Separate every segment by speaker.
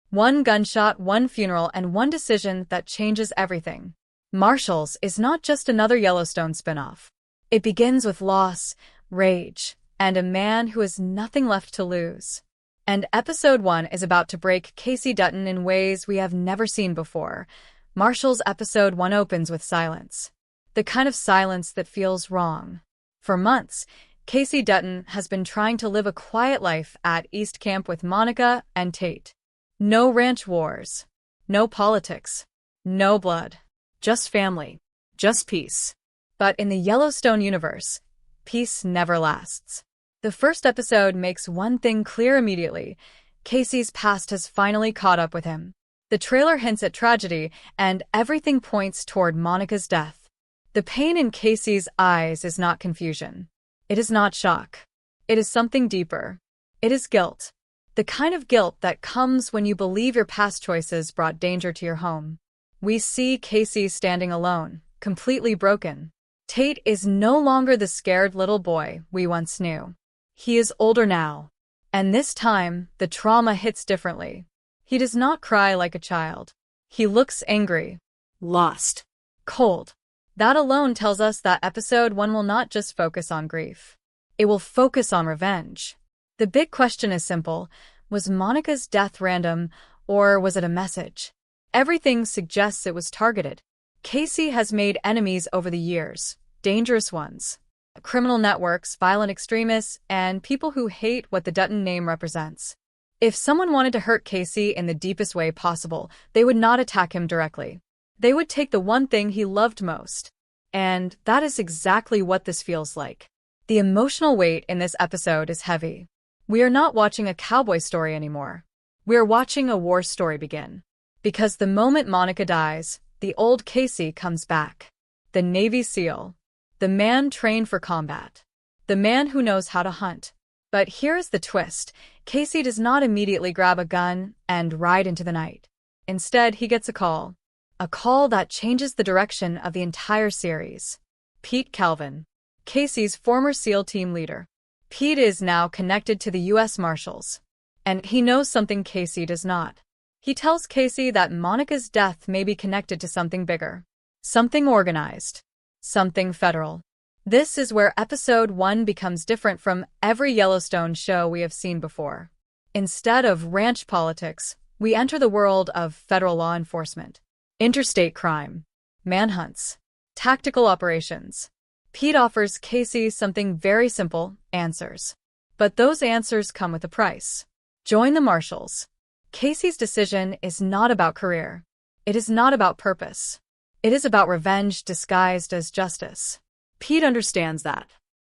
Speaker 1: One gunshot, one funeral, and one decision that changes everything. Marshals is not just another Yellowstone spinoff. It begins with loss, rage, and a man who has nothing left to lose. And episode 1 is about to break Casey Dutton in ways we have never seen before. Marshals episode 1 opens with silence. The kind of silence that feels wrong. For months, Casey Dutton has been trying to live a quiet life at East Camp with Monica and Tate. No ranch wars. No politics. No blood. Just family. Just peace. But in the Yellowstone universe, peace never lasts. The first episode makes one thing clear immediately. Casey's past has finally caught up with him. The trailer hints at tragedy, and everything points toward Monica's death. The pain in Casey's eyes is not confusion. It is not shock. It is something deeper. It is guilt. The kind of guilt that comes when you believe your past choices brought danger to your home. We see Casey standing alone, completely broken. Tate is no longer the scared little boy we once knew. He is older now. And this time, the trauma hits differently. He does not cry like a child. He looks angry, lost, cold. That alone tells us that episode 1 will not just focus on grief. It will focus on revenge. The big question is simple. Was Monica's death random, or was it a message? Everything suggests it was targeted. Casey has made enemies over the years, dangerous ones. Criminal networks, violent extremists, and people who hate what the Dutton name represents. If someone wanted to hurt Casey in the deepest way possible, they would not attack him directly. They would take the one thing he loved most. And that is exactly what this feels like. The emotional weight in this episode is heavy. We are not watching a cowboy story anymore. We are watching a war story begin. Because the moment Monica dies, the old Casey comes back. The Navy SEAL. The man trained for combat. The man who knows how to hunt. But here is the twist. Casey does not immediately grab a gun and ride into the night. Instead, he gets a call. A call that changes the direction of the entire series. Pete Calvin, Casey's former SEAL team leader. Pete is now connected to the U.S. Marshals. And he knows something Casey does not. He tells Casey that Monica's death may be connected to something bigger. Something organized. Something federal. This is where episode 1 becomes different from every Yellowstone show we have seen before. Instead of ranch politics, we enter the world of federal law enforcement. Interstate crime. Manhunts. Tactical operations. Pete offers Casey something very simple, answers. But those answers come with a price. Join the Marshals. Casey's decision is not about career. It is not about purpose. It is about revenge disguised as justice. Pete understands that.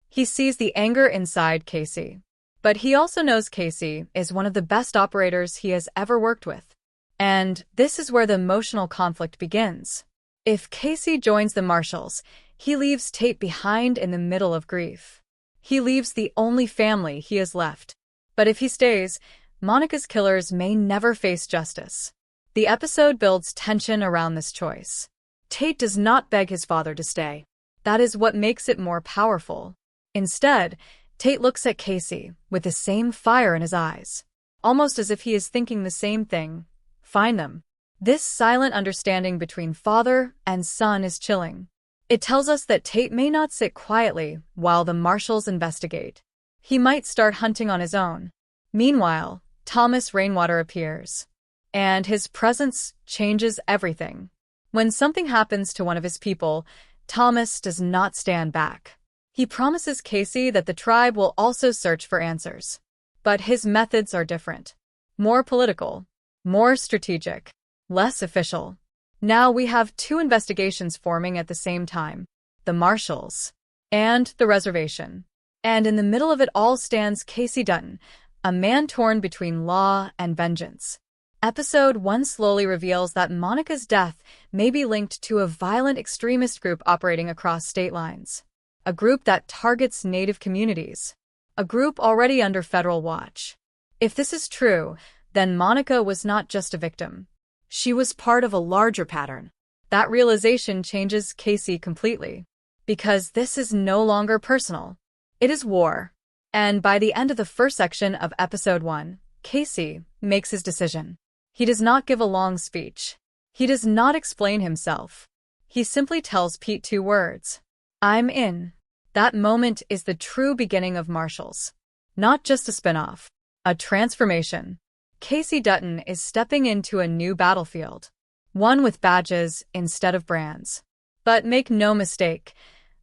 Speaker 1: He sees the anger inside Casey. But he also knows Casey is one of the best operators he has ever worked with. And this is where the emotional conflict begins. If Casey joins the Marshals, he leaves Tate behind in the middle of grief. He leaves the only family he has left. But if he stays, Monica's killers may never face justice. The episode builds tension around this choice. Tate does not beg his father to stay. That is what makes it more powerful. Instead, Tate looks at Casey with the same fire in his eyes, almost as if he is thinking the same thing. Find them. This silent understanding between father and son is chilling. It tells us that Tate may not sit quietly while the Marshals investigate. He might start hunting on his own. Meanwhile, Thomas Rainwater appears. And his presence changes everything. When something happens to one of his people, Thomas does not stand back. He promises Casey that the tribe will also search for answers. But his methods are different. More political. More strategic. Less official. Now we have two investigations forming at the same time. The Marshals. And the reservation. And in the middle of it all stands Casey Dutton, a man torn between law and vengeance. Episode 1 slowly reveals that Monica's death may be linked to a violent extremist group operating across state lines. A group that targets Native communities. A group already under federal watch. If this is true, then Monica was not just a victim. She was part of a larger pattern. That realization changes Casey completely. Because this is no longer personal. It is war. And by the end of the first section of episode 1, Casey makes his decision. He does not give a long speech. He does not explain himself. He simply tells Pete 2 words. I'm in. That moment is the true beginning of Marshals. Not just a spin-off. A transformation. Casey Dutton is stepping into a new battlefield. One with badges instead of brands. But make no mistake,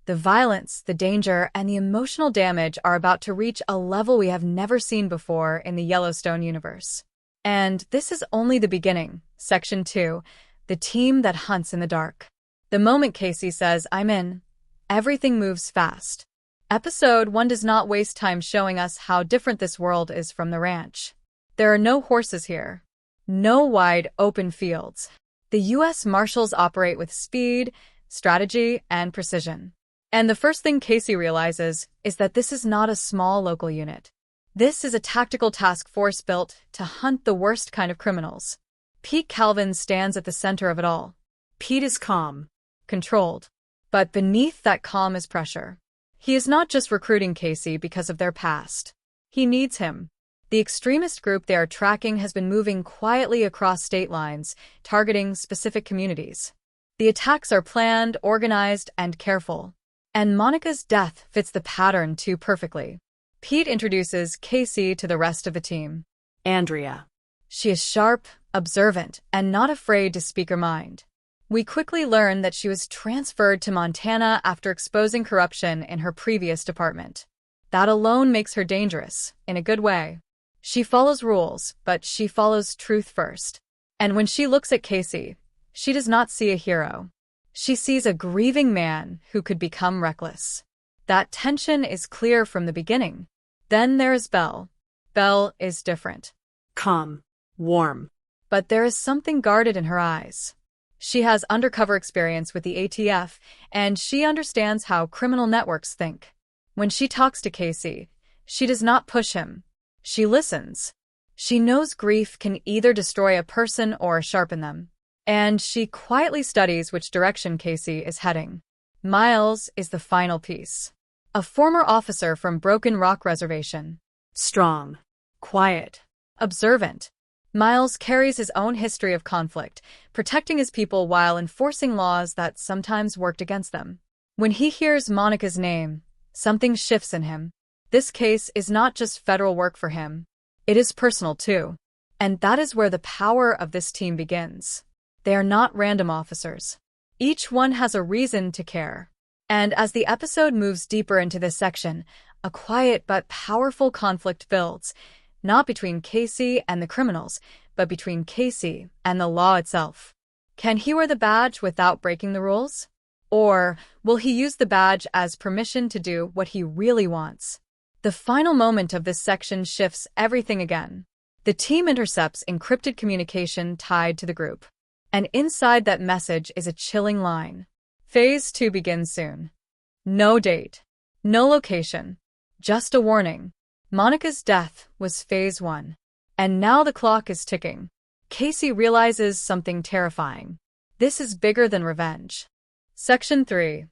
Speaker 1: the violence, the danger, and the emotional damage are about to reach a level we have never seen before in the Yellowstone universe. And this is only the beginning. Section 2. The team that hunts in the dark. The moment Casey says, I'm in, everything moves fast. Episode 1 does not waste time showing us how different this world is from the ranch. There are no horses here. No wide, open fields. The U.S. Marshals operate with speed, strategy, and precision. And the first thing Casey realizes is that this is not a small local unit. This is a tactical task force built to hunt the worst kind of criminals. Pete Calvin stands at the center of it all. Pete is calm, controlled. But beneath that calm is pressure. He is not just recruiting Casey because of their past. He needs him. The extremist group they are tracking has been moving quietly across state lines, targeting specific communities. The attacks are planned, organized, and careful. And Monica's death fits the pattern too perfectly. Pete introduces Casey to the rest of the team.
Speaker 2: Andrea.
Speaker 1: She is sharp, observant, and not afraid to speak her mind. We quickly learn that she was transferred to Montana after exposing corruption in her previous department. That alone makes her dangerous, in a good way. She follows rules, but she follows truth first. And when she looks at Casey, she does not see a hero. She sees a grieving man who could become reckless. That tension is clear from the beginning. Then there is Belle. Belle is different.
Speaker 2: Calm. Warm.
Speaker 1: But there is something guarded in her eyes. She has undercover experience with the ATF, and she understands how criminal networks think. When she talks to Casey, she does not push him. She listens. She knows grief can either destroy a person or sharpen them. And she quietly studies which direction Casey is heading. Miles is the final piece. A former officer from Broken Rock Reservation.
Speaker 2: Strong.
Speaker 1: Quiet. Observant. Miles carries his own history of conflict, protecting his people while enforcing laws that sometimes worked against them. When he hears Monica's name, something shifts in him. This case is not just federal work for him. It is personal too. And that is where the power of this team begins. They are not random officers. Each one has a reason to care. And as the episode moves deeper into this section, a quiet but powerful conflict builds, not between Casey and the criminals, but between Casey and the law itself. Can he wear the badge without breaking the rules? Or will he use the badge as permission to do what he really wants? The final moment of this section shifts everything again. The team intercepts encrypted communication tied to the group. And inside that message is a chilling line. Phase 2 begins soon. No date. No location. Just a warning. Monica's death was Phase 1. And now the clock is ticking. Casey realizes something terrifying. This is bigger than revenge. Section 3.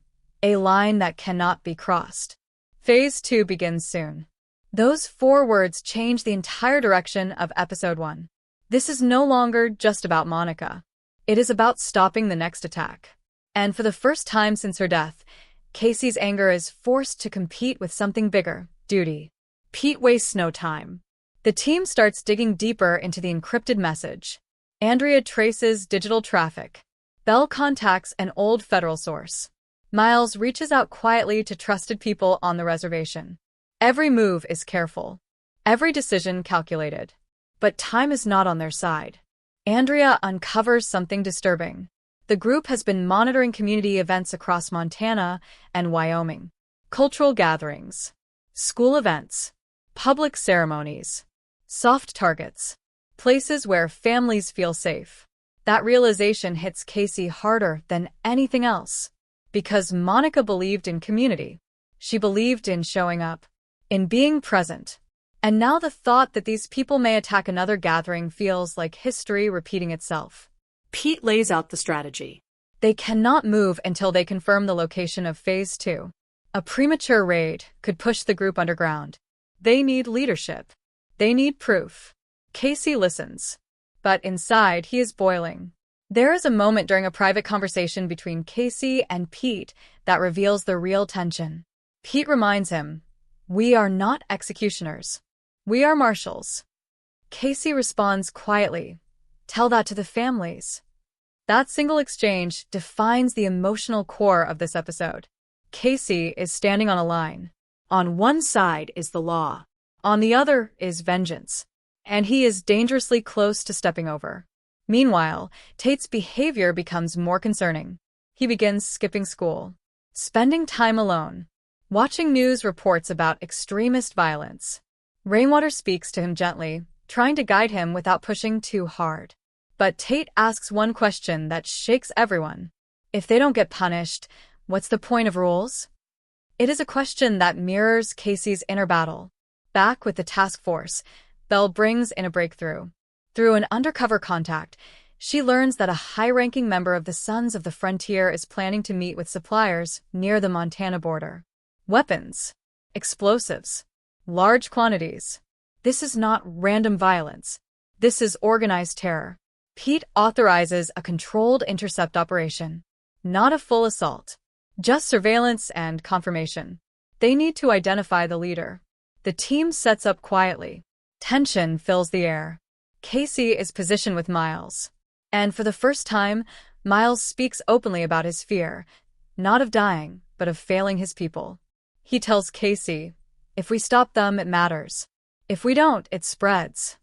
Speaker 1: A line that cannot be crossed. Phase 2 begins soon. Those 4 words change the entire direction of Episode 1. This is no longer just about Monica. It is about stopping the next attack. And for the first time since her death, Casey's anger is forced to compete with something bigger, duty. Pete wastes no time. The team starts digging deeper into the encrypted message. Andrea traces digital traffic. Belle contacts an old federal source. Miles reaches out quietly to trusted people on the reservation. Every move is careful. Every decision calculated. But time is not on their side. Andrea uncovers something disturbing. The group has been monitoring community events across Montana and Wyoming. Cultural gatherings. School events. Public ceremonies. Soft targets. Places where families feel safe. That realization hits Casey harder than anything else. Because Monica believed in community. She believed in showing up. In being present. And now the thought that these people may attack another gathering feels like history repeating itself.
Speaker 2: Pete lays out the strategy.
Speaker 1: They cannot move until they confirm the location of Phase 2. A premature raid could push the group underground. They need leadership. They need proof. Casey listens. but inside he is boiling. There is a moment during a private conversation between Casey and Pete that reveals the real tension. Pete reminds him, "We are not executioners. We are marshals." Casey responds quietly, "Tell that to the families." That single exchange defines the emotional core of this episode. Casey is standing on a line.
Speaker 2: On one side is the law.
Speaker 1: On the other is vengeance. And he is dangerously close to stepping over. Meanwhile, Tate's behavior becomes more concerning. He begins skipping school, spending time alone, watching news reports about extremist violence. Rainwater speaks to him gently, trying to guide him without pushing too hard. But Tate asks one question that shakes everyone. If they don't get punished, what's the point of rules? It is a question that mirrors Casey's inner battle. Back with the task force, Belle brings in a breakthrough. Through an undercover contact, she learns that a high-ranking member of the Sons of the Frontier is planning to meet with suppliers near the Montana border. Weapons, explosives, large quantities. This is not random violence. This is organized terror. Pete authorizes a controlled intercept operation. Not a full assault. Just surveillance and confirmation. They need to identify the leader. The team sets up quietly. Tension fills the air. Casey is positioned with Miles. And for the first time, Miles speaks openly about his fear, not of dying, but of failing his people. He tells Casey, "If we stop them, it matters. If we don't, it spreads."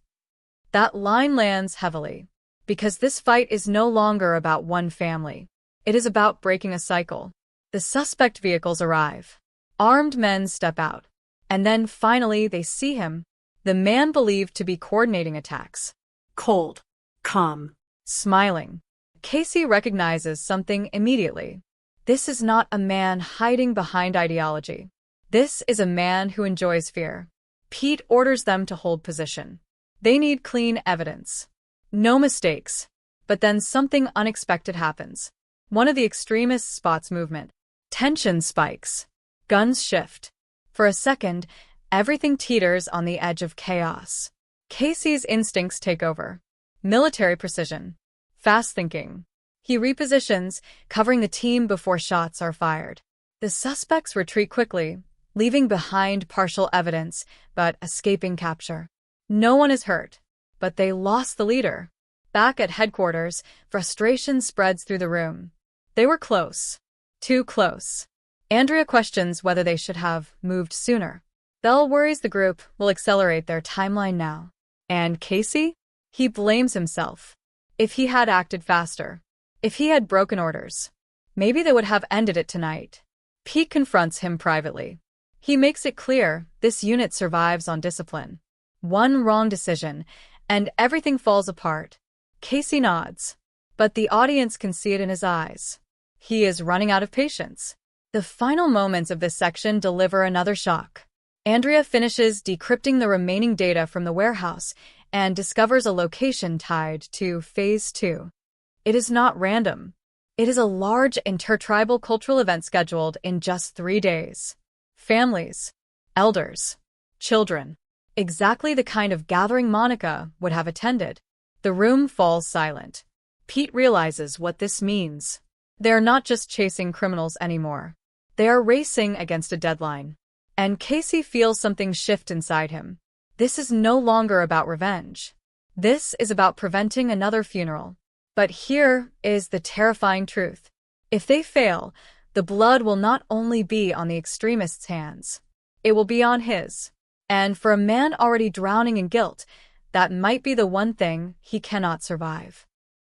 Speaker 1: That line lands heavily, because this fight is no longer about one family. It is about breaking a cycle. The suspect vehicles arrive. Armed men step out. And then finally they see him, the man believed to be coordinating attacks.
Speaker 2: Cold, calm,
Speaker 1: smiling. Casey recognizes something immediately. This is not a man hiding behind ideology. This is a man who enjoys fear. Pete orders them to hold position. They need clean evidence. No mistakes. But then something unexpected happens. One of the extremists spots movement. Tension spikes. Guns shift. For a second, everything teeters on the edge of chaos. Casey's instincts take over. Military precision. Fast thinking. He repositions, covering the team before shots are fired. The suspects retreat quickly, leaving behind partial evidence, but escaping capture. No one is hurt, but they lost the leader. Back at headquarters, frustration spreads through the room. They were close. Too close. Andrea questions whether they should have moved sooner. Belle worries the group will accelerate their timeline now. And Casey? He blames himself. If he had acted faster. If he had broken orders. Maybe they would have ended it tonight. Pete confronts him privately. He makes it clear this unit survives on discipline. One wrong decision, and everything falls apart. Casey nods. But the audience can see it in his eyes. He is running out of patience. The final moments of this section deliver another shock. Andrea finishes decrypting the remaining data from the warehouse and discovers a location tied to Phase 2. It is not random. It is a large intertribal cultural event scheduled in just 3 days. Families, elders, children. Exactly the kind of gathering Monica would have attended. The room falls silent. Pete realizes what this means. They are not just chasing criminals anymore. They are racing against a deadline. And Casey feels something shift inside him. This is no longer about revenge. This is about preventing another funeral. But here is the terrifying truth. If they fail, the blood will not only be on the extremists' hands. It will be on his. And for a man already drowning in guilt, that might be the one thing he cannot survive.